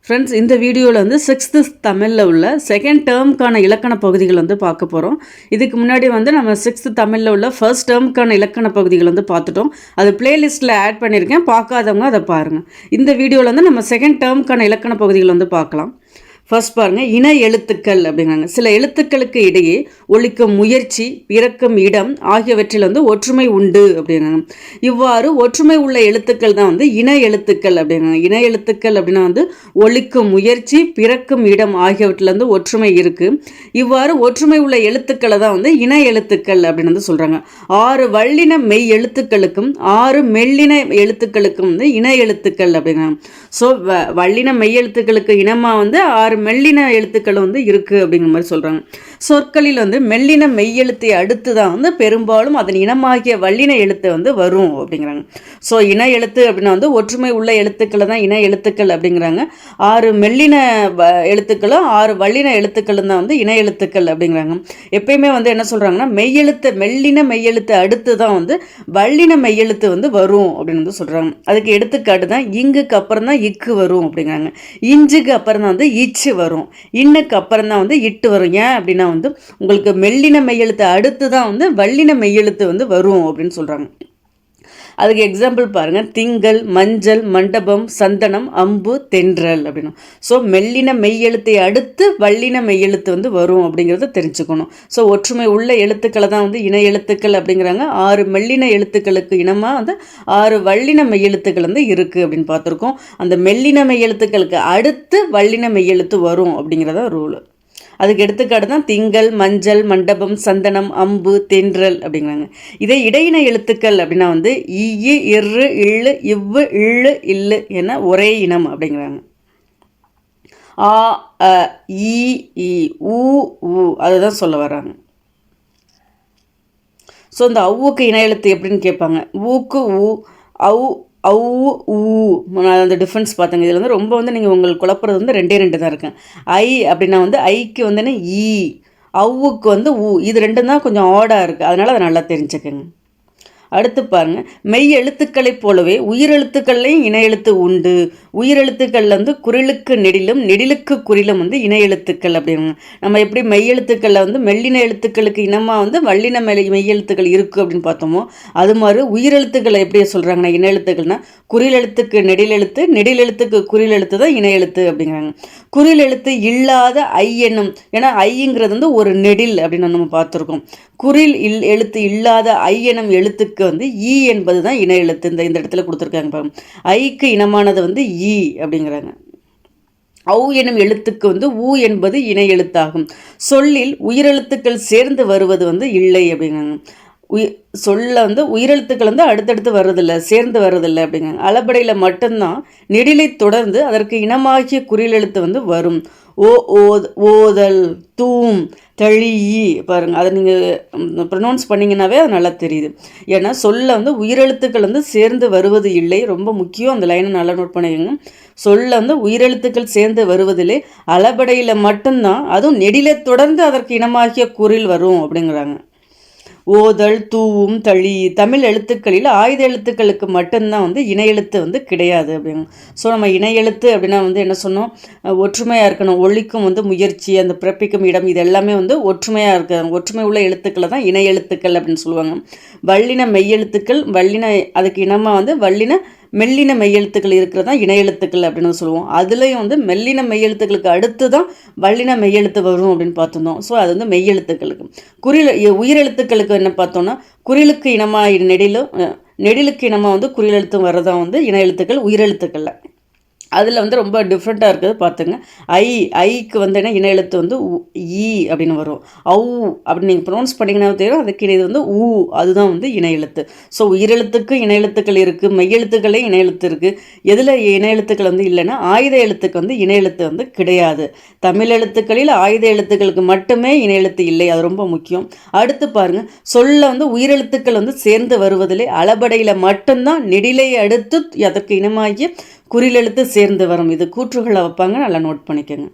Friends, இந்த வீடியோவில் வந்து 6th தமிழில் உள்ள செகண்ட் டேர்முக்கான இலக்கண பகுதிகள் வந்து பார்க்க போகிறோம். இதுக்கு முன்னாடி வந்து நம்ம 6th தமிழில் உள்ள ஃபர்ஸ்ட் டேர்முக்கான இலக்கண பகுதிகள் வந்து பார்த்துட்டோம். அது பிளேலிஸ்ட்டில் ஆட் பண்ணியிருக்கேன், பார்க்காதவங்க அதை பாருங்கள். இந்த வீடியோவில் வந்து நம்ம செகண்ட் டேர்முக்கான இலக்கண பகுதிகள் வந்து பார்க்கலாம். ஃபர்ஸ்ட் பாருங்கள், இன எழுத்துக்கள் அப்படிங்கிறாங்க. சில எழுத்துக்களுக்கு இடையே ஒலிக்கும் முயற்சி, பிறக்கும் இடம் ஆகியவற்றில் வந்து ஒற்றுமை உண்டு அப்படிங்கிறாங்க. இவ்வாறு ஒற்றுமை உள்ள எழுத்துக்கள் தான் வந்து இன எழுத்துக்கள் அப்படிங்கிறாங்க. இன எழுத்துக்கள் அப்படின்னா வந்து ஒலிக்கும் முயற்சி, பிறக்கும் இடம் ஆகியவற்றில் வந்து ஒற்றுமை இருக்குது. இவ்வாறு ஒற்றுமை உள்ள எழுத்துக்களை தான் வந்து இன எழுத்துக்கள் அப்படின்னு வந்து சொல்கிறாங்க. 6 வல்லின மெய் எழுத்துக்களுக்கும் 6 மெல்லின எழுத்துக்களுக்கும் வந்து இன எழுத்துக்கள் அப்படிங்கிறாங்க. ஸோ வல்லின மெய் எழுத்துக்களுக்கு இனமாக வந்து 6 மெல்லின எழுத்துக்கள் வந்து இருக்குது அப்படிங்கிற மாதிரி சொல்கிறாங்க. சொற்களில் வந்து மெல்லின மெய்யெழுத்தை அடுத்து தான் வந்து பெரும்பாலும் அதன் இனமாகிய வல்லின எழுத்து வந்து வரும் அப்படிங்கிறாங்க. ஸோ இன எழுத்து அப்படின்னா வந்து ஒற்றுமை உள்ள எழுத்துக்களை தான் இன எழுத்துக்கள் அப்படிங்கிறாங்க. 6 மெல்லின எழுத்துக்களும் 6 வல்லின எழுத்துக்களும் தான் வந்து இன எழுத்துக்கள் அப்படிங்கிறாங்க. எப்பயுமே வந்து என்ன சொல்கிறாங்கன்னா மெல்லின மெய்யெழுத்து அடுத்து தான் வந்து வல்லின மெய்யெழுத்து வந்து வரும் அப்படின்னு வந்து சொல்கிறாங்க. அதுக்கு எடுத்துக்காட்டு தான் இங்குக்கு அப்புறம் தான் இக்கு வரும் அப்படிங்கிறாங்க. இஞ்சுக்கு அப்புறம் தான் வந்து இச்சு வரும். இன்னுக்கு அப்புறம் தான் வந்து இட்டு வரும். ஏன் அப்படின்னா வந்து உங்களுக்கு மெல்லின மெய்யெழுத்து அடுத்து தான் வந்து வல்லின மெய்யெழுத்து வந்து வரும் அப்படின்னு சொல்கிறாங்க. அதுக்கு எக்ஸாம்பிள் பாருங்கள், திங்கள், மஞ்சள், மண்டபம், சந்தனம், அம்பு, தென்றல் அப்படின்னு. ஸோ மெல்லின மெய்யெழுத்தை அடுத்து வல்லின மெய்யெழுத்து வந்து வரும் அப்படிங்கிறத தெரிஞ்சுக்கணும். ஸோ ஒற்றுமை உள்ள எழுத்துக்களை தான் வந்து இன எழுத்துக்கள் அப்படிங்கிறாங்க. 6 மெல்லின எழுத்துக்களுக்கு இனமாக வந்து 6 வல்லின மெய்யெழுத்துக்கள் வந்து இருக்குது அப்படின்னு பார்த்துருக்கோம். அந்த மெல்லின மெய்யெழுத்துக்களுக்கு அடுத்து வல்லின மெய்யெழுத்து வரும் அப்படிங்கிறத ரூல். அதுக்கு எடுத்துக்காட்டு தான் திங்கள், மஞ்சள், மண்டபம், சந்தனம், அம்பு, தென்றல் அப்படிங்கிறாங்க. இதே இடையின எழுத்துக்கள் அப்படின்னா வந்து இ, இரு, இள்ளு, இவ்வு, இள்ளு, இல்லு என ஒரே இனம் அப்படிங்கிறாங்க. ஆ, அ, இ, ஊ, ஊ அதுதான் சொல்ல வர்றாங்க. ஸோ இந்த அவ்வுக்கு இன எழுத்து எப்படின்னு கேட்பாங்க. ஊக்கு ஊ, அவு ஊ அந்த டிஃப்ரென்ஸ் பார்த்துங்க. இதில் வந்து ரொம்ப வந்து நீங்கள் உங்களுக்கு குழப்பறது வந்து 2 தான் இருக்குங்க. ஐ அப்படின்னா வந்து ஐக்கு வந்து ஈ, அவ்வுக்கு வந்து ஊ, இது 2 தான் கொஞ்சம் ஆடாக இருக்குது. அதனால் அதை நல்லா தெரிஞ்சுக்கங்க. அடுத்து பாருங்கள், மெய் எழுத்துக்களைப் போலவே உயிரெழுத்துக்கள்லையும் இன எழுத்து உண்டு. உயிரெழுத்துக்களில் வந்து குறிலுக்கு நெடிலும் நெடிலுக்கு குறிலும் வந்து இன எழுத்துக்கள் அப்படிங்க. நம்ம எப்படி மெய் எழுத்துக்களில் வந்து மெல்லின எழுத்துக்களுக்கு இனமாக வந்து வல்லின மெய் எழுத்துக்கள் இருக்குது அப்படின்னு பார்த்தோமோ, அது மாதிரி உயிரெழுத்துக்களை எப்படி சொல்கிறாங்கன்னா இன எழுத்துக்கள்னா குறில் எழுத்துக்கு நெடில் எழுத்து, நெடில் எழுத்துக்கு குறில் எழுத்து தான் இன எழுத்து அப்படிங்கிறாங்க. குறில் எழுத்து இல்லாத ஐ என்னும், ஏன்னா ஐங்கிறது வந்து ஒரு நெடில் அப்படின்னு நம்ம பார்த்துருக்கோம். குறில் எழுத்து இல்லாத ஐ எனும் எழுத்துக்கு வந்து ஈ என்பது தான் இன எழுத்து. இந்த இடத்துல கொடுத்துருக்காங்க பாருங்க. ஐக்கு இனமானது வந்து ஈ அப்படிங்கிறாங்க. ஔ எனும் எழுத்துக்கு வந்து ஊ என்பது இணை எழுத்தாகும். சொல்லில் உயிரெழுத்துக்கள் சேர்ந்து வருவது வந்து இல்லை அப்படிங்கிறாங்க. சொல்ல வந்து உயிரெழுத்துக்கள் வந்து அடுத்தடுத்து வர்றதில்லை, சேர்ந்து வர்றதில்லை அப்படிங்கிறாங்க. அளபடையில் மட்டும்தான் நெடிலை தொடர்ந்து அதற்கு இனமாகிய குறிலெழுத்து வந்து வரும். ஓதல், தூம், தழி பாருங்கள். அதை நீங்கள் ப்ரொனவுன்ஸ் பண்ணிங்கன்னாவே அது நல்லா தெரியுது. ஏன்னா சொல்ல வந்து உயிரெழுத்துக்கள் வந்து சேர்ந்து வருவது இல்லை. ரொம்ப முக்கியம், அந்த லைனை நல்லா நோட் பண்ணிக்கோங்க. சொல்ல வந்து உயிரெழுத்துக்கள் சேர்ந்து வருவதில்லை, அளபடையில் மட்டும்தான், அதுவும் நெடிலை தொடர்ந்து அதற்கு இனமாகிய குறில் வரும் அப்படிங்கிறாங்க. ஓதல், தூவும், தழி தமிழ் எழுத்துக்களில் ஆயுத எழுத்துக்களுக்கு மட்டும்தான் வந்து இணை எழுத்து வந்து கிடையாது அப்படிங்க. ஸோ நம்ம இணை எழுத்து அப்படின்னா வந்து என்ன சொன்னோம், ஒற்றுமையாக இருக்கணும். ஒலிக்கும் வந்து முயற்சி, அந்த பிறப்பிக்கும் இடம், இது எல்லாமே வந்து ஒற்றுமையாக இருக்க ஒற்றுமை உள்ள எழுத்துக்களை தான் இணை எழுத்துக்கள் அப்படின்னு சொல்லுவாங்க. வல்லின மெய்யெழுத்துக்கள், அதுக்கு இனமாக வந்து மெல்லின மெய்யெழுத்துக்கள் இருக்கிறது தான் இணை எழுத்துக்கள் அப்படின்னு சொல்லுவோம். அதுலேயும் வந்து மெல்லின மெய்யெழுத்துக்களுக்கு அடுத்து தான் வல்லின மெய்யெழுத்து வரும் அப்படின்னு பார்த்துருந்தோம். ஸோ அது வந்து மெய்யெழுத்துக்களுக்கு. உயிரெழுத்துக்களுக்கு என்ன பார்த்தோன்னா குறிலுக்கு இனமாக நெடிலுக்கு இனமாக வந்து குறிலெழுத்தும் வர்றதான் வந்து இன எழுத்துக்கள் உயிரெழுத்துக்களில். அதில் வந்து ரொம்ப டிஃப்ரெண்ட்டாக இருக்குது பார்த்துங்க. ஐக்கு வந்து என்ன இன எழுத்து வந்து ஈ அப்படின்னு வரும். அப்படின்னு நீங்கள் ப்ரொனவுன்ஸ் பண்ணிங்கன்னா தெரியும். அதுக்கு இது வந்து ஊ, அதுதான் வந்து இன எழுத்து. ஸோ உயிரெழுத்துக்கு இன எழுத்துக்கள் இருக்குது, மெய்யெழுத்துக்களே இன எழுத்து இருக்குது. எதில் இன எழுத்துக்கள் வந்து இல்லைன்னா ஆயுத எழுத்துக்கு வந்து இன எழுத்து வந்து கிடையாது. தமிழ் எழுத்துக்களில் ஆயுத எழுத்துக்களுக்கு மட்டுமே இன எழுத்து இல்லை, அது ரொம்ப முக்கியம். அடுத்து பாருங்கள், சொல்ல வந்து உயிரெழுத்துக்கள் வந்து சேர்ந்து வருவதில்லை, அளபடையில் மட்டும்தான் நெடிலை அடுத்து அதற்கு இனமாகிய குறிலெழுத்து சேர்ந்து வரும். இது கூற்றுகளை வைப்பாங்க, நல்லா நோட் பண்ணிக்கோங்க.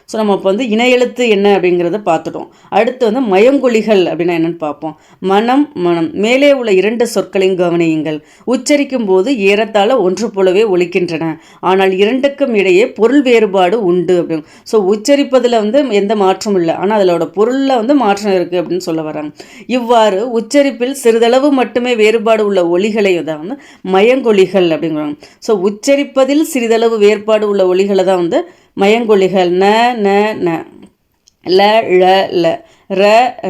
ஸோ நம்ம இப்போ வந்து இணை எழுத்து என்ன அப்படிங்கிறத பார்த்துட்டோம். அடுத்து வந்து மயங்கொலிகள் அப்படின்னா என்னென்னு பார்ப்போம். மனம் மனம் மேலே உள்ள 2 சொற்களையும் கவனியுங்கள். உச்சரிக்கும் போது ஏறத்தாழ ஒன்று போலவே ஒலிக்கின்றன, ஆனால் 2க்கும் இடையே பொருள் வேறுபாடு உண்டு அப்படின்னு. ஸோ உச்சரிப்பதில் வந்து எந்த மாற்றமும் இல்லை, ஆனால் அதோட பொருளில் வந்து மாற்றம் இருக்குது அப்படின்னு சொல்ல வராங்க. இவ்வாறு உச்சரிப்பில் சிறிதளவு மட்டுமே வேறுபாடு உள்ள ஒலிகளை தான் வந்து மயங்கொலிகள் அப்படிங்கிறாங்க. ஸோ உச்சரிப்பதில் சிறிதளவு வேறுபாடு உள்ள ஒலிகளை தான் வந்து மயங்கொலிகள். ந ந ந, ல ழ ல, ர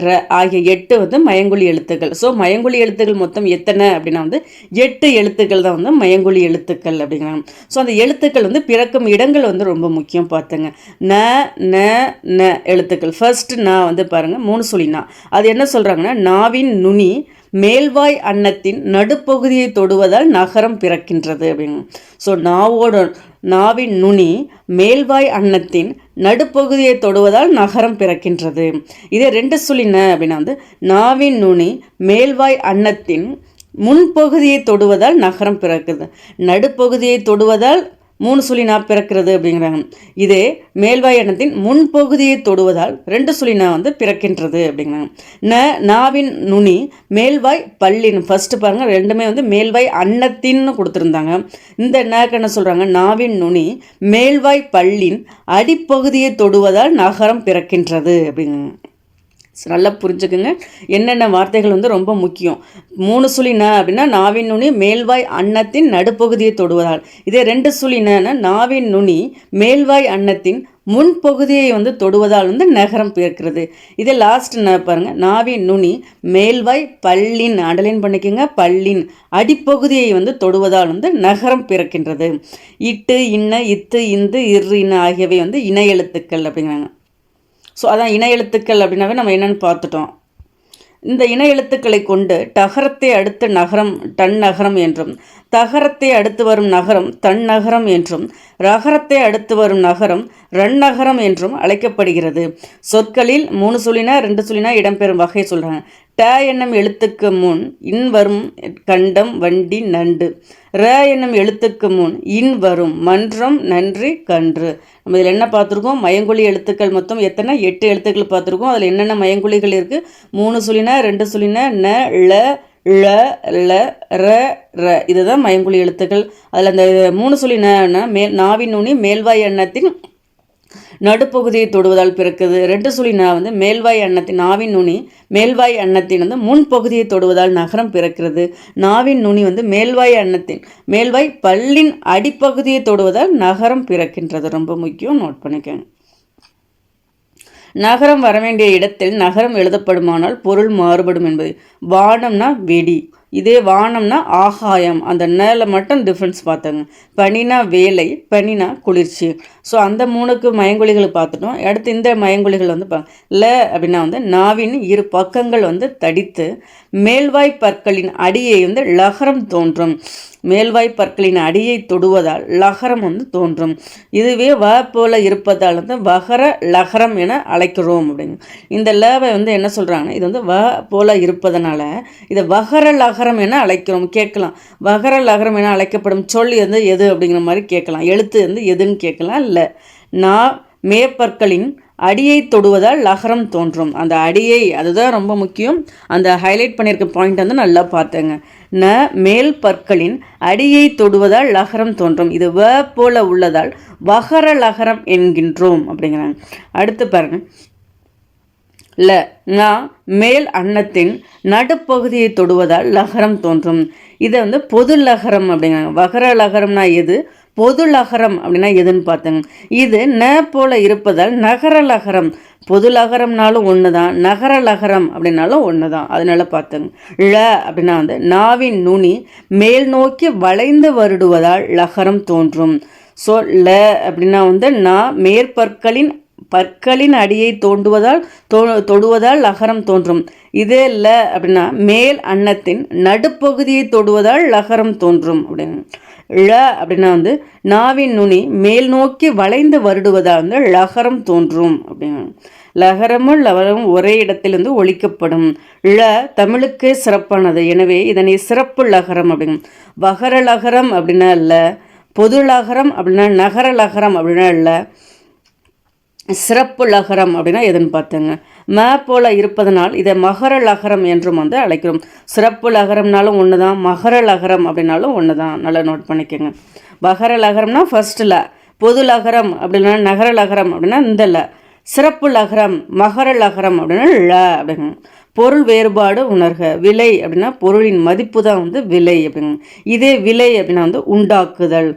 ர ஆகிய 8 வந்து மயங்கொலி எழுத்துக்கள். ஸோ மயங்கொலி எழுத்துக்கள் மொத்தம் எத்தனை அப்படின்னா வந்து 8 எழுத்துக்கள் தான் வந்து மயங்கொலி எழுத்துக்கள் அப்படிங்கிறாங்க. ஸோ அந்த எழுத்துக்கள் வந்து பிறக்கும் இடங்கள் வந்து ரொம்ப முக்கியம் பார்த்துங்க. ந ந ந எழுத்துக்கள். ஃபர்ஸ்ட் நான் வந்து பாருங்கள் 3 சொல்லி நா. அது என்ன சொல்கிறாங்கன்னா, நாவின் நுனி மேல்வாய் அன்னத்தின் நடுப்பகுதியை தொடுவதால் நகரம் பிறக்கின்றது அப்படின்னு. ஸோ நாவின் நுனி மேல்வாய் அன்னத்தின் நடுப்பகுதியை தொடுவதால் நகரம் பிறக்கின்றது. இதே 2 சொல்லின அப்படின்னா வந்து நாவின் நுனி மேல்வாய் அன்னத்தின் முன்பகுதியை தொடுவதால் நகரம் பிறக்குது. நடுப்பகுதியை தொடுவதால் 3 சொல்லி நா பிறக்கிறது அப்படிங்கிறாங்க. இதே மேல்வாய் அன்னத்தின் முன்பகுதியை தொடுவதால் 2 சொல்லி நா வந்து பிறக்கின்றது அப்படிங்கிறாங்க. நாவின் நுனி மேல்வாய் பல்லின். ஃபர்ஸ்ட் பாருங்க, ரெண்டுமே வந்து மேல்வாய் அன்னத்தின்னு கொடுத்துருந்தாங்க. இந்த நக்கு என்ன சொல்றாங்க, நாவின் நுனி மேல்வாய் பல்லின் அடிப்பகுதியை தொடுவதால் நகரம் பிறக்கின்றது அப்படிங்கிறாங்க. நல்லா புரிஞ்சுக்குங்க, என்னென்ன வார்த்தைகள் வந்து ரொம்ப முக்கியம். 3 சொல்லி ந அப்படின்னா நாவின் நுனி மேல்வாய் அன்னத்தின் நடுப்பகுதியை தொடுவதால். இதே 2 சொல்லி ந நாவின் நுனி மேல்வாய் அன்னத்தின் முன்பகுதியை வந்து தொடுவதால் வந்து நகரம் பிறக்கிறது. இதே லாஸ்ட் ந பாருங்க, நாவின் நுனி மேல்வாய் பல்லின், அண்டர்லைன் பண்ணிக்கோங்க, பல்லின் அடிப்பகுதியை வந்து தொடுவதால் வந்து நகரம் பிறக்கின்றது. இட்டு இன்ன இத்து இந்து இரு இன்ன ஆகியவை வந்து இணை எழுத்துக்கள் அப்படிங்கிறாங்க. ஸோ அதான் இணை எழுத்துக்கள் அப்படின்னாவே நம்ம என்னென்னு பார்த்துட்டோம். இந்த இணை எழுத்துக்களை கொண்டு டகரத்தை அடுத்த நகரம் டன் நகரம் என்றும், தகரத்தை அடுத்து வரும் நகரம் தன் நகரம் என்றும், ரகரத்தை அடுத்து வரும் நகரம் ரன் நகரம் என்றும் அழைக்கப்படுகிறது. சொற்களில் 3 சொல்லினா 2 சொல்லினா இடம்பெறும் வகை சொல்கிறாங்க. ட என்னும் எழுத்துக்கு முன் இன் வரும் கண்டம் வண்டி நண்டு. ர என்னும் எழுத்துக்கு முன் இன் வரும் மன்றம் நன்றி கன்று. நம்ம இதில் என்ன பார்த்துருக்கோம், மயங்கொலி எழுத்துக்கள் மொத்தம் எத்தனை 8 எழுத்துக்கள் பார்த்துருக்கோம். அதில் என்னென்ன மயங்கொலிகள் இருக்குது, 3 சொல்லினா 2 சொல்லினா ந ள ழ ல ர ர, இதுதான் மயங்கொலி எழுத்துக்கள். அதில் அந்த 3 சொல்லி நாவின் நுனி மேல்வாய் அன்னத்தின் நடுப்பகுதியை தொடுவதால் பிறக்குது. 2 சொல்லி நா வந்து மேல்வாய் அன்னத்தின் நாவின் நுனி மேல்வாய் அன்னத்தின் வந்து முன்பகுதியை தொடுவதால் நகரம் பிறக்கிறது. நாவின் நுனி வந்து மேல்வாய் அன்னத்தின் மேல்வாய் பல்லின் அடிப்பகுதியை தொடுவதால் நகரம் பிறக்கின்றது. ரொம்ப முக்கியம், நோட் பண்ணிக்கோங்க. நகரம் வரவேண்டிய இடத்தில் நகரம் எழுதப்படுமானால் பொருள் மாறுபடும் என்பது. வானம்னா வெடி, இதே வானம்னா ஆகாயம், அந்த நேல மட்டும் டிஃப்ரென்ஸ் பார்த்தாங்க. பனினா வேலை, பனினா குளிர்ச்சி. ஸோ அந்த 3க்கு மயங்கொலிகளை பார்த்துட்டோம். அடுத்து இந்த மயங்கொலிகள் வந்து ல அப்படின்னா வந்து நாவின் 2 பக்கங்கள் வந்து தடித்து மேல்வாய் பற்களின் அடியை வந்து லகரம் தோன்றும். மேல்வாய் பற்களின் அடியை தொடுவதால் லகரம் வந்து தோன்றும். இதுவே வ போல இருப்பதால் வந்து வகர லகரம் என அழைக்கிறோம் அப்படிங்க. இந்த லவை வந்து என்ன சொல்கிறாங்கன்னா, இது வந்து வ போல இருப்பதனால இதை வகர லகரம் என அழைக்கிறோம். கேட்கலாம், வகர லகரம் என அழைக்கப்படும் சொல் வந்து எது அப்படிங்கிற மாதிரி கேட்கலாம். எழுத்து வந்து எதுன்னு கேட்கலாம். இல்லை, நான் மேற்பற்களின் அடியை தொடுவதால் லகரம் தோன்றும். அந்த அடியை, அதுதான் ரொம்ப முக்கியம். அந்த ஹைலைட் பண்ணியிருக்க பாயிண்ட் வந்து நல்லா பார்த்துங்க. ந மேல் பற்களின் அடியை தொடுவதால் லகரம் தோன்றும். இது வ போல உள்ளதால் வகர லகரம் என்கின்றோம் அப்படிங்கிறாங்க. அடுத்து பாருங்க, ல நா மேல் அன்னத்தின் நடுப்பகுதியை தொடுவதால் லகரம் தோன்றும். இதை வந்து பொது லகரம் அப்படிங்கிறாங்க. வகர லகரம்னா எது, பொது லகரம் அப்படின்னா எதுன்னு பார்த்துங்க. இது ந போல இருப்பதால் நகர லகரம். பொது லகரம்னாலும் ஒன்று தான், நகர லகரம் அப்படின்னாலும் ஒன்று தான், அதனால பார்த்துங்க. ழ அப்படின்னா வந்து நாவின் நுனி மேல் நோக்கி வளைந்து வருடுவதால் லகரம் தோன்றும். ஸோ ல அப்படின்னா வந்து நான் பற்களின் அடியை தொடுவதால் லகரம் தோன்றும். இதே ல அப்படின்னா மேல் அன்னத்தின் நடுப்பகுதியை தொடுவதால் லகரம் தோன்றும் அப்படின்னு. ழ அப்படின்னா வந்து நாவின் நுனி மேல் நோக்கி வளைந்து வருடுவதால் வந்து லகரம் தோன்றும் அப்படின்னு. லகரமும் லகரமும் ஒரே இடத்திலிருந்து ஒழிக்கப்படும். ழ தமிழுக்கே சிறப்பானது, எனவே இதனை சிறப்பு லகரம் அப்படிங்க. வகர லகரம் அப்படின்னா இல்லை, பொது லகரம் அப்படின்னா, நகர லகரம் அப்படின்னா இல்லை. சிறப்பு லகரம் அப்படின்னா எதுன்னு பார்த்தேங்க. ம போல இருப்பதனால் இதை மகர லகரம் என்றும் வந்து அழைக்கிறோம். சிறப்பு லகரம்னாலும் ஒன்று தான், மகர லகரம் அப்படின்னாலும் ஒன்று தான். நல்லா நோட் பண்ணிக்கோங்க. மகர லகரம்னா ஃபர்ஸ்ட்டில், பொது லகரம் அப்படின்னா நகர லகரம் அப்படின்னா இந்த ல, சிறப்பு லகரம் மகர லகரம் அப்படின்னா ல அப்படிங்க. பொருள் வேறுபாடு உணர்க. விலை அப்படின்னா பொருளின் மதிப்பு தான் வந்து விலை அப்படிங்க. இதே விலை அப்படின்னா வந்து உண்டாக்குதல்.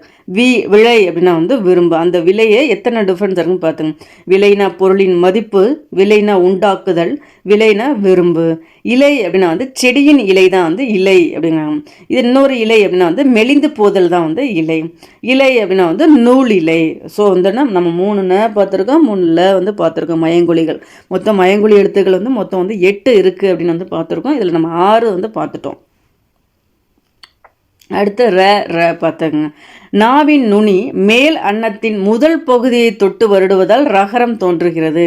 விலை அப்படின்னா வந்து விரும்பு. அந்த விலையை எத்தனை டிஃப்ரென்ஸ் இருக்குன்னு பார்த்துங்க. விலைனா பொருளின் மதிப்பு, விலைனா உண்டாக்குதல், விலைனா விரும்பு. இலை அப்படின்னா வந்து செடியின் இலை தான் வந்து இலை அப்படிங்கிறாங்க. இது இன்னொரு இலை அப்படின்னா வந்து மெலிந்து போதல் தான் வந்து இலை. இலை அப்படின்னா வந்து நூல் இலை. ஸோ வந்து நம்ம 3 பார்த்துருக்கோம், 3 வந்து பார்த்துருக்கோம் மயங்கொலிகள். மொத்தம் மயங்கொலி எழுத்துக்கள் வந்து மொத்தம் வந்து 8 இருக்குது அப்படின்னு வந்து பார்த்துருக்கோம். இதில் நம்ம 6 வந்து பார்த்துட்டோம். அடுத்து ர பார்த்துங்க. நாவின் நுனி மேல் அன்னத்தின் முதல் பகுதியை தொட்டு வருடுவதால் ரகரம் தோன்றுகிறது.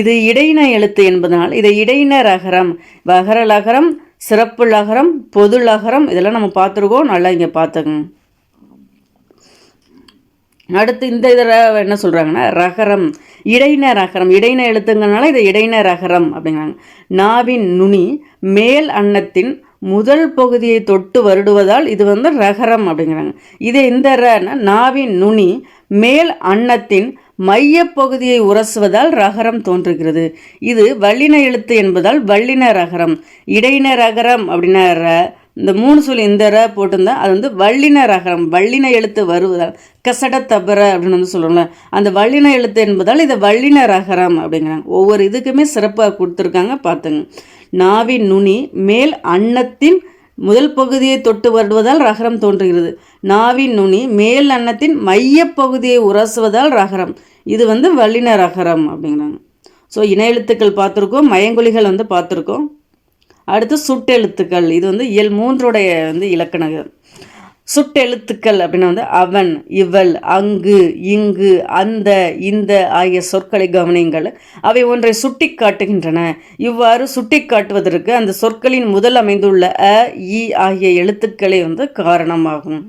இது இடையின எழுத்து என்பதனால் இதை இடையின ரகரம், வகர லகரம், சிறப்பு லகரம், பொது லகரம் இதெல்லாம் நம்ம பார்த்துருக்கோம். நல்லா இங்கே பார்த்துங்க. அடுத்து இந்த இதில் என்ன சொல்கிறாங்கன்னா ரகரம், இடையின ரகரம். இடையின எழுத்துங்கிறதுனால இதை இடையின ரகரம் அப்படிங்கிறாங்க. நாவின் நுனி மேல் அன்னத்தின் முதல் பகுதியை தொட்டு வருடுவதால் இது வந்து ரகரம் அப்படிங்கிறாங்க. இதே இந்த ரன்னா நாவின் நுனி மேல் அன்னத்தின் மையப்பகுதியை உரசுவதால் ரகரம் தோன்றுகிறது. இது வல்லின எழுத்து என்பதால் வல்லின ரகரம். இடையின ரகரம் அப்படின்னா இந்த 3 சொல்லி இந்த போட்டிருந்தா அது வந்து வல்லின ரகரம். வல்லின எழுத்து வருவதால் கசட தபர அப்படின்னு வந்து சொல்கிறோம்ல, அந்த வல்லின எழுத்து என்பதால் இதை வல்லின ரகரம் அப்படிங்கிறாங்க. ஒவ்வொரு இதுக்குமே சிறப்பாக கொடுத்துருக்காங்க பார்த்துங்க. நாவின் நுனி மேல் அன்னத்தின் முதல் பகுதியை தொட்டு வருவதால் ரகரம் தோன்றுகிறது. நாவின் நுனி மேல் அன்னத்தின் மையப்பகுதியை உரசுவதால் ரகரம். இது வந்து வல்லின ரகரம் அப்படிங்கிறாங்க. ஸோ இன எழுத்துக்கள் பார்த்துருக்கோம், மயங்கொலிகள் வந்து பார்த்துருக்கோம். அடுத்து சுட்டெழுத்துக்கள். இது வந்து இயல் 3 வந்து இலக்கணம். சுட்டெழுத்துக்கள் அப்படின்னா வந்து அவன், இவள், அங்கு, இங்கு, அந்த, இந்த ஆகிய சொற்களை கவனியுங்கள். அவை ஒன்றை சுட்டி காட்டுகின்றன. இவ்வாறு சுட்டி காட்டுவதற்கு அந்த சொற்களின் முதல் அமைந்துள்ள அ, இ ஆகிய எழுத்துக்களே வந்து காரணமாகும்.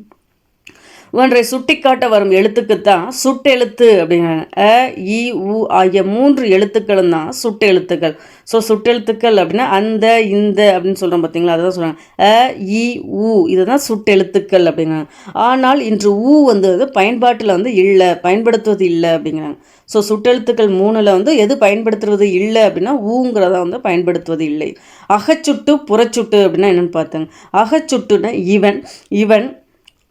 ஒன்றை சுட்டிக்காட்ட வரும் எழுத்துக்குத்தான் சுட்டெழுத்து அப்படிங்கிறாங்க. அ, இ, உ ஆகிய 3 எழுத்துக்களும் தான் சுட்டெழுத்துக்கள். ஸோ சுட்டெழுத்துக்கள் அப்படின்னா அந்த, இந்த அப்படின்னு சொல்கிறோம் பார்த்தீங்களா, அதுதான் சொல்கிறாங்க. அ, இ, உ இதுதான் சுட்டெழுத்துக்கள் அப்படிங்கிறாங்க. ஆனால் இன்று ஊ வந்து பயன்பாட்டில் வந்து இல்லை, பயன்படுத்துவது இல்லை அப்படிங்கிறாங்க. ஸோ சுட்டெழுத்துக்கள் 3ல் வந்து எது பயன்படுத்துவது இல்லை அப்படின்னா ஊங்கிறத வந்து பயன்படுத்துவது இல்லை. அகச்சுட்டு புறச்சுட்டு அப்படின்னா என்னென்னு பார்த்தாங்க. அகச்சுட்டுன்னா இவன், இவன்,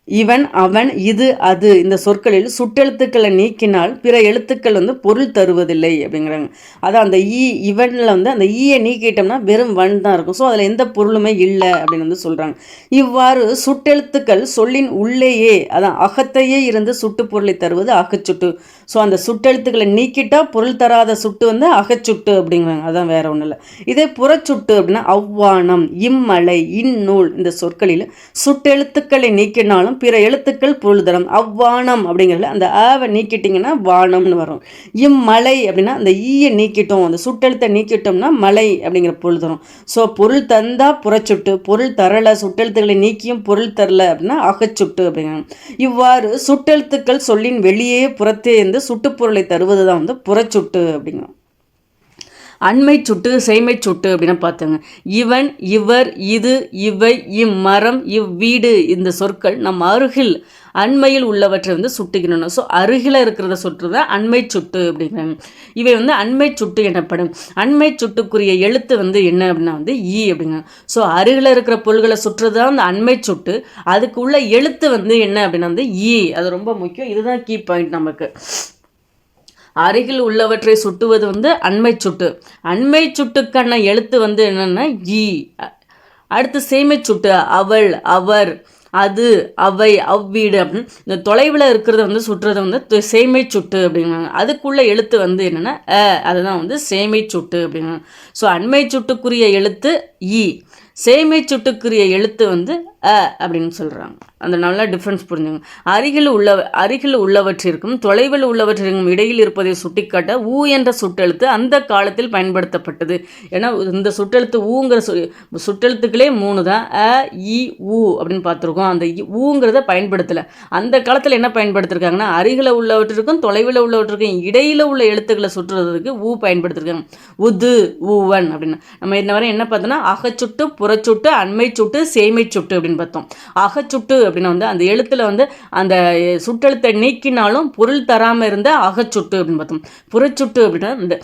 இவன், அவன், இது, அது இந்த சொற்களில் சுட்டெழுத்துக்களை நீக்கினால் பிற எழுத்துக்கள் வந்து பொருள் தருவதில்லை அப்படிங்கிறாங்க. அதான் அந்த ஈ, இவனில் வந்து அந்த ஈயை நீக்கிட்டோம்னா வெறும் வன் தான் இருக்கும். ஸோ அதில் எந்த பொருளுமே இல்லை அப்படின்னு வந்து சொல்கிறாங்க. இவ்வாறு சுட்டெழுத்துக்கள் சொல்லின் உள்ளேயே, அதான் அகத்தையே இருந்து சுட்டு பொருளை தருவது அகச்சுட்டு. ஸோ அந்த சுட்டெழுத்துக்களை நீக்கிட்டால் பொருள் தராத சுட்டு வந்து அகச்சுட்டு அப்படிங்கிறாங்க. அதான் வேற ஒன்றும் இல்லை. இதே புறச்சுட்டு அப்படின்னா அவ்வானம், இம்மலை, இந்நூல் இந்த சொற்களில் சுட்டெழுத்துக்களை நீக்கினாலும் பிற எழுத்துக்கள் பொருள் தரும். அவ்வானம் அப்படிங்கிறதுல அந்த ஆவை நீக்கிட்டிங்கன்னா வானம்னு வரும். இம்மலை அப்படின்னா அந்த ஈயை நீக்கிட்டோம், அந்த சுட்டெழுத்தை நீக்கிட்டோம்னா மலை அப்படிங்கிற பொருள் தரும். ஸோ பொருள் தந்தா புறச்சுட்டு, பொருள் தரலை சுட்டெழுத்துக்களை நீக்கியும் பொருள் தரல அப்படின்னா அகச்சுட்டு அப்படிங்கிறாங்க. இவ்வாறு சுட்டெழுத்துக்கள் சொல்லின் வெளியே புறத்தே இருந்து சுட்டுப்பொருளை தருவது தான் வந்து புறச்சுட்டு அப்படிங்கிறோம். அண்மை சுட்டு செய்மை சுட்டு அப்படின்னு பார்த்துங்க. இவன், இவர், இது, இவை, இம்மரம், இவ்வீடு இந்த சொற்கள் நம் அருகில் அண்மையில் உள்ளவற்றை வந்து சுட்டுக்கணும். ஸோ அருகில் இருக்கிறத சுட்டுறத அண்மை சுட்டு அப்படிங்கிறாங்க. இவை வந்து அண்மை சுட்டு எனப்படும். அண்மை சுட்டுக்குரிய எழுத்து வந்து என்ன அப்படின்னா வந்து ஈ அப்படிங்க. ஸோ அருகில் இருக்கிற பொருள்களை சுற்றுறது தான் அந்த அண்மை சுட்டு. அதுக்கு உள்ள எழுத்து வந்து என்ன அப்படின்னா வந்து ஈ. அது ரொம்ப முக்கியம். இதுதான் கீ பாயிண்ட் நமக்கு. அருகில் உள்ளவற்றை சுட்டுவது வந்து அண்மை சுட்டு. அண்மை சுட்டுக்கான எழுத்து வந்து என்னென்னா ஈ. அடுத்து சேமை சுட்டு அவள், அவர், அது, அவை, அவ்வீடு அப்படின்னு இந்த தொலைவில் இருக்கிறத வந்து சுட்டுறது வந்து சேமை சுட்டு அப்படிங்கிறாங்க. அதுக்குள்ள எழுத்து வந்து என்னென்னா அதுதான் வந்து சேமை சுட்டு அப்படிங்கிறாங்க. ஸோ அண்மை சுட்டுக்குரிய எழுத்து ஈ, சேமை சுட்டுக்குரிய எழுத்து வந்து அப்படின்னு சொல்கிறாங்க. அந்த நல்லா டிஃப்ரென்ஸ் புரிஞ்சுங்க. அருகில் உள்ளவற்றிற்கும் தொலைவில் உள்ளவற்றிற்கும் இடையில் இருப்பதை சுட்டிக்காட்ட ஊ என்ற சுட்டெழுத்து அந்த காலத்தில் பயன்படுத்தப்பட்டது. ஏன்னா இந்த சுட்டெழுத்து ஊங்கிற சுட்டெழுத்துக்களே 3 தான். அ இ ஊ அப்படின்னு பார்த்துருக்கோம். அந்த ஊங்கிறத பயன்படுத்தலை. அந்த காலத்தில் என்ன பயன்படுத்திருக்காங்கன்னா அருகில் உள்ளவற்றிற்கும் தொலைவில் உள்ளவற்றிற்கும் இடையில் உள்ள எழுத்துக்களை சுற்றுறதுக்கு ஊ பயன்படுத்திருக்காங்க. உது ஊவன் அப்படின்னு. நம்ம இன்ன வரை என்ன பார்த்தோம்னா அகச்சுட்டு, புறச்சுட்டு, அண்மை சுட்டு, சேமை சுட்டு அப்படின்னு பார்த்தோம். அகச்சுட்டு அப்படின்னா வந்து அந்த எழுத்துல வந்து அந்த சுட்டெழுத்தை நீக்கினாலும் பொருள் தராமல் இருந்த அகச்சுட்டு அப்படின்னு பார்த்தோம். புறச்சுட்டு அப்படின்னா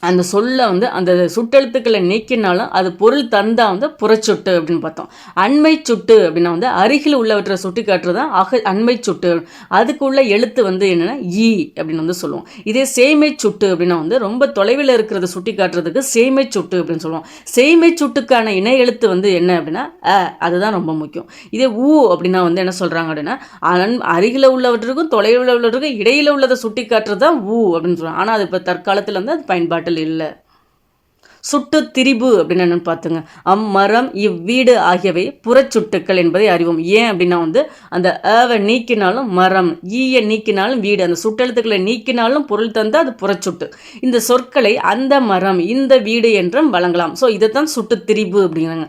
அந்த சொல்ல வந்து அந்த சுட்டெழுத்துக்களை நீக்கினாலும் அது பொருள் தந்தா வந்து புறச்சுட்டு அப்படின்னு பார்த்தோம். அண்மை சுட்டு அப்படின்னா வந்து அருகில் உள்ளவற்றை சுட்டி காட்டுறது தான் அண்மை சுட்டு. அதுக்குள்ள எழுத்து வந்து என்னென்னா ஈ அப்படின்னு வந்து சொல்லுவோம். இதே சேமை சுட்டு அப்படின்னா வந்து ரொம்ப தொலைவில் இருக்கிறத சுட்டி காட்டுறதுக்கு சேமை சுட்டு அப்படின்னு சொல்லுவோம். சேமை சுட்டுக்கான இணை எழுத்து வந்து என்ன அப்படின்னா அதுதான் ரொம்ப முக்கியம். இதே ஊ அப்படின்னா வந்து என்ன சொல்கிறாங்க அப்படின்னா அருகில் உள்ளவற்றுக்கும் தொலைவில் உள்ளவற்றுக்கும் இடையில் உள்ளதை சுட்டி காட்டுறது தான் ஊ அப்படின்னு சொல்லுவாங்க. ஆனால் அது இப்போ தற்காலத்தில் வந்து அது பயன்பாட்டில் இல்லை. சுட்டு திரிபு அப்படின்னு என்னன்னு பார்த்துங்க. அம்மரம், இவ்வீடு ஆகியவை புறச்சுட்டுக்கள் என்பதை அறிவோம். ஏன் அப்படின்னா வந்து அந்த அவை நீக்கினாலும் மரம், ஈயை நீக்கினாலும் வீடு, அந்த சுட்டெழுத்துக்களை நீக்கினாலும் பொருள் தந்தால் அது புறச்சுட்டு. இந்த சொற்களை அந்த மரம், இந்த வீடு என்றும் வழங்கலாம். ஸோ இதைத்தான் சுட்டு திரிபு அப்படிங்கிறாங்க.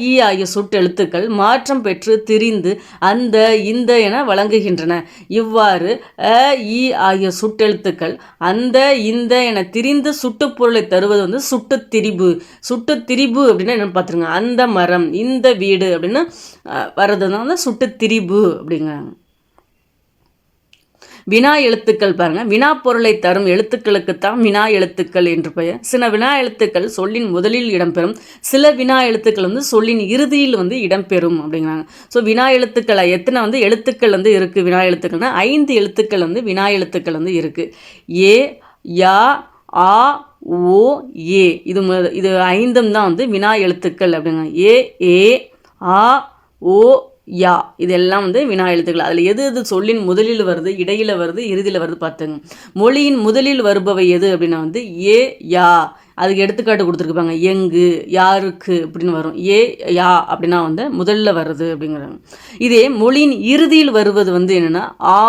ஈ ஆகிய சுட்டெழுத்துக்கள் மாற்றம் பெற்று திரிந்து அந்த இந்த என வழங்குகின்றன. இவ்வாறு ஈ ஆகிய சுட்டெழுத்துக்கள் அந்த இந்த என திரிந்து சுட்டுப்பொருளை தருவது வந்து சுட்டு திரிபு. சுட்டு திரிபு அப்படின்னா என்னன்னு பார்த்துருங்க. அந்த மரம், இந்த வீடு அப்படின்னு வர்றதுனால சுட்டு திரிபு அப்படிங்கிறாங்க. வினா எழுத்துக்கள் பாருங்க. வினா பொருளை தரும் எழுத்துக்களுக்குத்தான் வினா எழுத்துக்கள் என்று பெயர். சில வினா எழுத்துக்கள் சொல்லின் முதலில் இடம்பெறும், சில வினா எழுத்துக்கள் வந்து சொல்லின் இறுதியில் வந்து இடம்பெறும் அப்படிங்கிறாங்க. ஸோ வினா எழுத்துக்களை எத்தனை வந்து எழுத்துக்கள் வந்து இருக்குது வினா எழுத்துக்கள்னா 5 எழுத்துக்கள் வந்து வினா எழுத்துக்கள் வந்து இருக்குது. ஏ, யா, ஆ, ஓ, ஏ இது 5 தான் வந்து வினா எழுத்துக்கள் அப்படிங்க. ஏ, ஏ, ஆ, ஓ, யா இதெல்லாம் வந்து வினா எழுத்துக்கள். அதில் எது சொல்லின் முதலில் வருது, இடையில் வருது, இறுதியில் வருது பார்த்துங்க. மொழியின் முதலில் வருபவை எது அப்படின்னா வந்து ஏ, யா. அதுக்கு எடுத்துக்காட்டு கொடுத்துருப்பாங்க. எங்கு, யாருக்கு அப்படின்னு வரும். ஏ, யா அப்படின்னா வந்து முதல்ல வருது அப்படிங்கிறாங்க. இதே மொழியின் இறுதியில் வருவது வந்து என்னென்னா ஆ,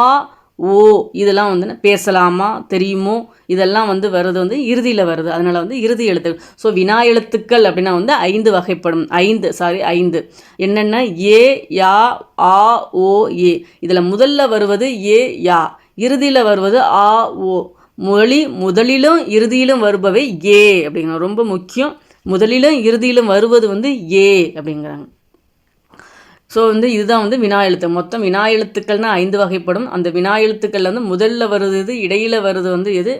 ஓ இதெல்லாம் வந்து பேசலாமா, தெரியுமோ இதெல்லாம் வந்து வர்றது வந்து இறுதியில் வருது. அதனால் வந்து இறுதி எழுத்துக்கள். ஸோ வினா எழுத்துக்கள் அப்படின்னா வந்து 5 வகைப்படும். 5 என்னென்ன ஏ, யா, ஆ, ஓ, ஏ. இதில் முதல்ல வருவது ஏ, யா, இறுதியில் வருவது ஆ, ஓ. மொழி முதலிலும் இறுதியிலும் வருபவை ஏ அப்படிங்கிற ரொம்ப முக்கியம். முதலிலும் இறுதியிலும் வருவது வந்து ஏ அப்படிங்கிறாங்க. ஸோ வந்து இதுதான் வந்து வினா எழுத்து. மொத்தம் வினா எழுத்துக்கள்னால் 5 வகைப்படும். அந்த வினா எழுத்துக்கள் வந்து முதல்ல வருது எது, இடையில் வருது வந்து எது,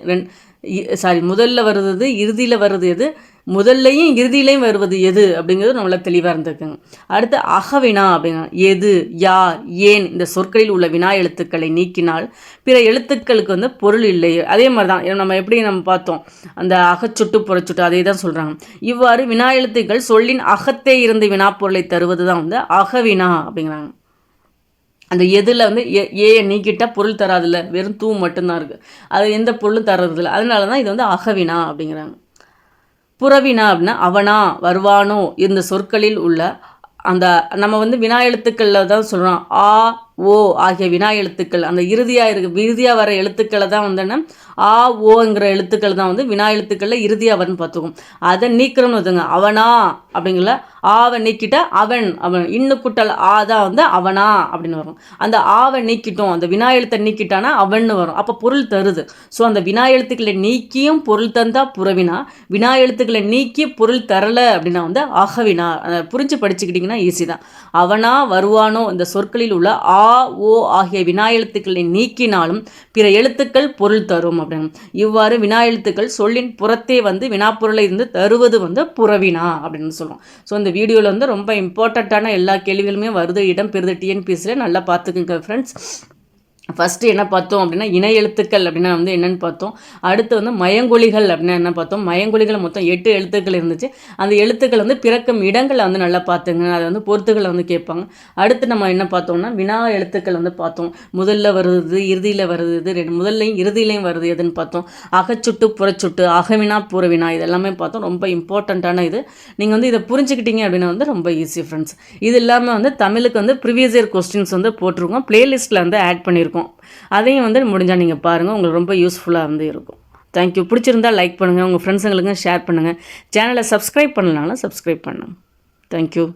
முதல்ல வருது இறுதியில் வருது எது, முதல்லையும் இறுதியிலையும் வருவது எது அப்படிங்கிறது நம்மள தெளிவாக இருந்திருக்குங்க. அடுத்து அகவினா அப்படின்னா எது, யார், ஏன் இந்த சொற்களில் உள்ள வினா எழுத்துக்களை நீக்கினால் பிற எழுத்துக்களுக்கு வந்து பொருள் இல்லை. அதே மாதிரி தான் நம்ம எப்படி பார்த்தோம் அந்த அகச்சுட்டு புறச்சுட்டு அதே தான் சொல்கிறாங்க. இவ்வாறு வினா எழுத்துக்கள் சொல்லின் அகத்தே இருந்து வினா பொருளை தருவது தான் வந்து அகவினா அப்படிங்கிறாங்க. அந்த எதில் வந்து ஏயை நீக்கிட்டால் பொருள் தராதில்ல, வெறும் தூ மட்டும்தான் இருக்குது. அது எந்த பொருளும் தர்றதில்லை. அதனால தான் இது வந்து அகவினா அப்படிங்கிறாங்க. புறவினா அப்படின்னா அவனா, வருவானோ இந்த சொற்களில் உள்ள அந்த நம்ம வந்து வினா எழுத்துக்களில் தான் சொல்கிறோம். ஆ, ஓ ஆகிய வினா எழுத்துக்கள் அந்த இறுதியாக வர எழுத்துக்களை தான் வந்து என்ன ஆ, ஓங்கிற எழுத்துக்கள் தான் வந்து வினா எழுத்துக்களில் இறுதியாக வரும்னு பார்த்துக்கும். அதை நீக்கிறோம்னு வச்சுங்க. அவனா அப்படிங்கல ஆவை நீக்கிட்டா அவன், இன்னும் குட்டல் ஆ தான் வந்து அவனா அப்படின்னு வரும். அந்த ஆவை நீக்கிட்டோம், அந்த வினா எழுத்தை நீக்கிட்டானா அவன்னு வரும். அப்போ பொருள் தருது. ஸோ அந்த வினா எழுத்துக்களை நீக்கியும் பொருள் தந்தா புறவினா, வினா எழுத்துக்களை நீக்கி பொருள் தரலை அப்படின்னா வந்து அகவினா. புரிஞ்சு படிச்சுக்கிட்டிங்கன்னா ஈஸி தான். அவனா, வருவானோ இந்த சொற்களில் உள்ள ஆ, ஓ ஆகிய வினா எழுத்துக்களை நீக்கினாலும் பிற எழுத்துக்கள் பொருள் தரும் அப்படின்னு. இவ்வாறு வினா எழுத்துக்கள் சொல்லின் புறத்தே வந்து வினாப்பொருளை இருந்து தருவது வந்து புறவினா அப்படின்னு சொல்லுவோம். ஸோ இந்த வீடியோவில் வந்து ரொம்ப இம்பார்ட்டண்ட்டான எல்லா கேள்விகளுமே வருது, இடம் பெறுது டிஎன்பிஎஸ்சியில். நல்லா பார்த்துக்குங்க ஃப்ரெண்ட்ஸ். ஃபஸ்ட்டு என்ன பார்த்தோம் அப்படின்னா இணை எழுத்துக்கள் அப்படின்னா வந்து என்னென்னு பார்த்தோம். அடுத்து வந்து மயங்கொலிகள் அப்படின்னா என்ன பார்த்தோம். மயங்கொலிகள் மொத்தம் 8 எழுத்துக்கள் இருந்துச்சு. அந்த எழுத்துக்கள் வந்து பிறக்கும் இடங்களை வந்து நல்லா பார்த்துங்க. அதை வந்து பொறுத்துக்களை வந்து கேட்பாங்க. அடுத்து நம்ம என்ன பார்த்தோம்னா வினா எழுத்துக்கள் வந்து பார்த்தோம். முதல்ல வருது, இறுதியில் வருது, இது முதல்லையும் இறுதியிலையும் வருது எதுன்னு பார்த்தோம். அகச்சுட்டு புறச்சுட்டு, அகவினா புறவினா, இதெல்லாமே பார்த்தோம். ரொம்ப இம்பார்ட்டண்ட்டான இது. நீங்கள் வந்து இதை புரிஞ்சுக்கிட்டீங்க அப்படின்னா வந்து ரொம்ப ஈஸி ஃப்ரெண்ட்ஸ். இது இல்லாமல் வந்து தமிழுக்கு வந்து ப்ரீவியஸ் இயர் கொஸ்டின்ஸ் வந்து போட்டிருக்கோம். பிளேலிஸ்ட்டில் வந்து ஆட் பண்ணியிருக்கோம். அதையும் வந்து முடிஞ்சால் நீங்கள் பாருங்கள். உங்களுக்கு ரொம்ப யூஸ்ஃபுல்லாக வந்து இருக்கும். தேங்க்யூ. பிடிச்சிருந்தா லைக் பண்ணுங்கள், உங்கள் ஃப்ரெண்ட்ஸுங்களுக்கு ஷேர் பண்ணுங்கள். சேனலை சப்ஸ்கிரைப் பண்ணலனாலும் சப்ஸ்கிரைப் பண்ணுங்கள். தேங்க்யூ.